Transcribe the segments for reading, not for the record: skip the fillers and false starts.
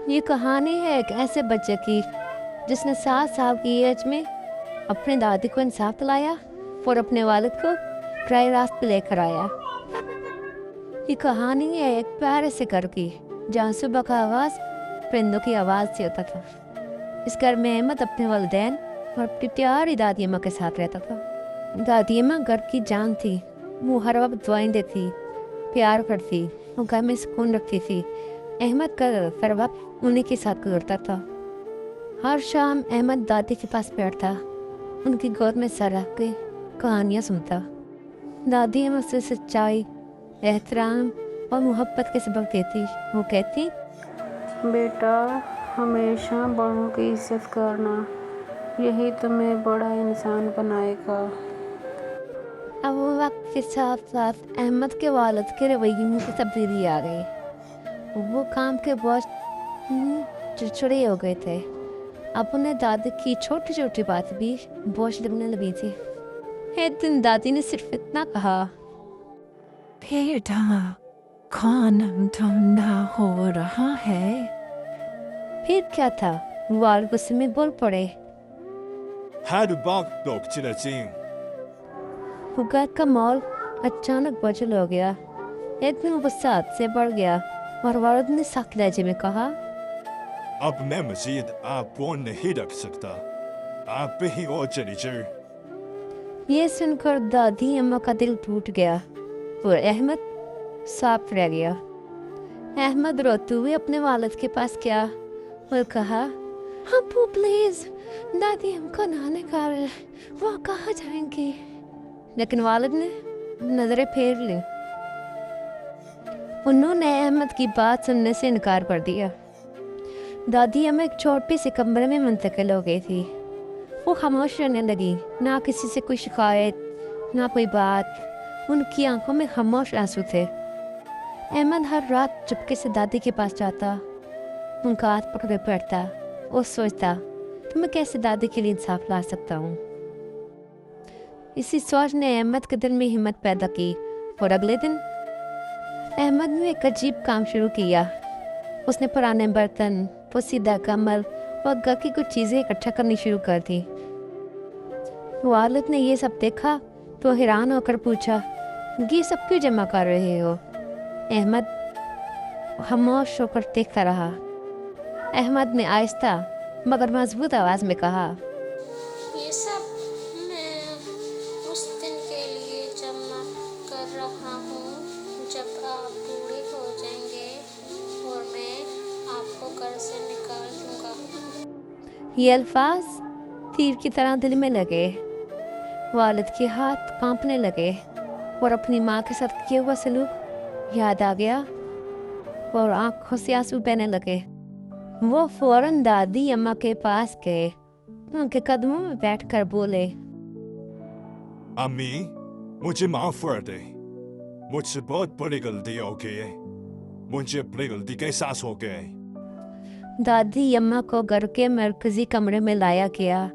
یہ کہانی ہے ایک ایسے بچے کی جس نے 7 سال کی ایج میں اپنے دادی کو انصاف دلایا اور اپنے والد کو براہ راست پہ لے کر آیا۔ یہ کہانی ہے ایک پیارے سے گھر کی جہاں صبح کا آغاز پرندوں کی آواز سے ہوتا تھا۔ اس گھر میں احمد اپنے والدین اور اپنی پیاری دادی اماں کے ساتھ رہتا تھا۔ دادی اماں گھر کی جان تھی، وہ ہر وقت دعائیں دیتی، پیار کرتی اور گھر میں سکون رکھتی تھی۔ احمد کا ہر وقت انہیں کے ساتھ گزرتا تھا۔ ہر شام احمد دادی کے پاس بیٹھتا، ان کی گود میں سر رکھ کے کہانیاں سنتا۔ دادی اماں سے سچائی، احترام اور محبت کے سبق دیتی۔ وہ کہتی، بیٹا ہمیشہ بڑوں کی عزت کرنا، یہی تمہیں بڑا انسان بنائے گا۔ اب وہ وقت کے ساتھ ساتھ احمد کے والد کے رویے میں تبدیلی آ گئی۔ وہ کام کے بوجھ چڑچڑے ہو گئے تھے۔ اب انہیں دادی کی چھوٹی چھوٹی بات بھی بوجھ لگنے لگی تھی۔ ایک دن دادی نے صرف اتنا کہا، بیٹا کھانا ٹھنڈا ہو رہا ہے۔ پھر کیا تھا؟ والد غصے میں بول پڑے۔ وہ گھر کا ماحول اچانک بدل ہو گیا۔ ایک دن غصہ حد سے بڑھ گیا اور والد نے سخت لہجے میں کہا، اب میں مزید آپ کو نہیں رکھ سکتا، آپ ہی اور چلی جائے۔ یہ سن کر دادی اماں کا دل ٹوٹ گیا اور احمد صاف رہ گیا۔ احمد روتے ہوئے اپنے والد کے پاس گیا اور کہا، ابو پلیز، دادی ہم کو نہ نکال، وہ کہاں جائیں گے؟ لیکن والد نے نظریں پھیر لی۔ انہوں نے احمد کی بات سننے سے انکار کر دیا۔ دادی اماں ایک چھوٹے سے کمرے میں منتقل ہو گئی تھی۔ وہ خاموش رہنے لگی، نہ کسی سے کوئی شکایت، نہ کوئی بات۔ ان کی آنکھوں میں خاموش آنسو تھے۔ احمد ہر رات چپکے سے دادی کے پاس جاتا، ان کا ہاتھ پکڑ کے بیٹھتا اور سوچتا کہ میں کیسے دادی کے لیے انصاف لا سکتا ہوں۔ اسی سوچ نے احمد کے دل میں ہمت پیدا کی اور اگلے دن احمد نے ایک عجیب کام شروع کیا۔ اس نے پرانے برتن، پوسیدہ کمل اور گھر کی کچھ چیزیں اکٹھا کرنی شروع کر دی۔ والد نے یہ سب دیکھا تو حیران ہو کر پوچھا، یہ سب کیوں جمع کر رہے ہو؟ احمد خاموش ہو کر دیکھتا رہا۔ احمد نے آہستہ مگر مضبوط آواز میں کہا، یہ سب میں اس دن کے لیے جمع کر رہا ہوں جب آپ بوڑھے ہو جائیں گے اور میں آپ کو گھر سے نکال دوں گا۔ یہ الفاظ تیر کی طرح دل میں لگے۔ والد کے ہاتھ کانپنے لگے اور اپنی ماں کے ساتھ کیا ہوا سلوک یاد آ گیا اور آنکھوں سے آنسو بہنے لگے۔ وہ فوراً دادی اماں کے پاس گئے، ان کے قدموں میں بیٹھ کر بولے، امی مجھے معاف کر دے، مجھ سے بہت بڑی غلطی ہو گئی ہے، مجھے اپنی غلطی کا احساس ہو گیا ہے۔ دادی اماں کو گھر کے مرکزی کمرے میں لایا گیا۔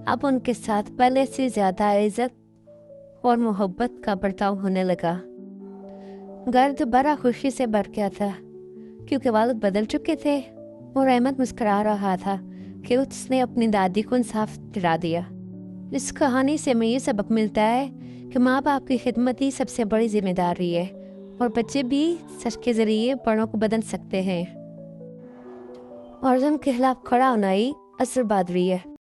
اب ان کے ساتھ پہلے سے زیادہ عزت اور محبت کا برتاؤ ہونے لگا۔ گھر دوبارہ خوشی سے بھر گیا تھا کیونکہ والد بدل چکے تھے اور احمد مسکرا رہا تھا کہ اس نے اپنی دادی کو انصاف دلا دیا۔ اس کہانی سے ہمیں یہ سبق ملتا ہے کہ ماں باپ کی خدمت ہی سب سے بڑی ذمہ داری ہے اور بچے بھی سچ کے ذریعے بڑوں کو بدل سکتے ہیں۔ اور ظلم کے خلاف کھڑا ہونا ہی اصل بہادری ہے۔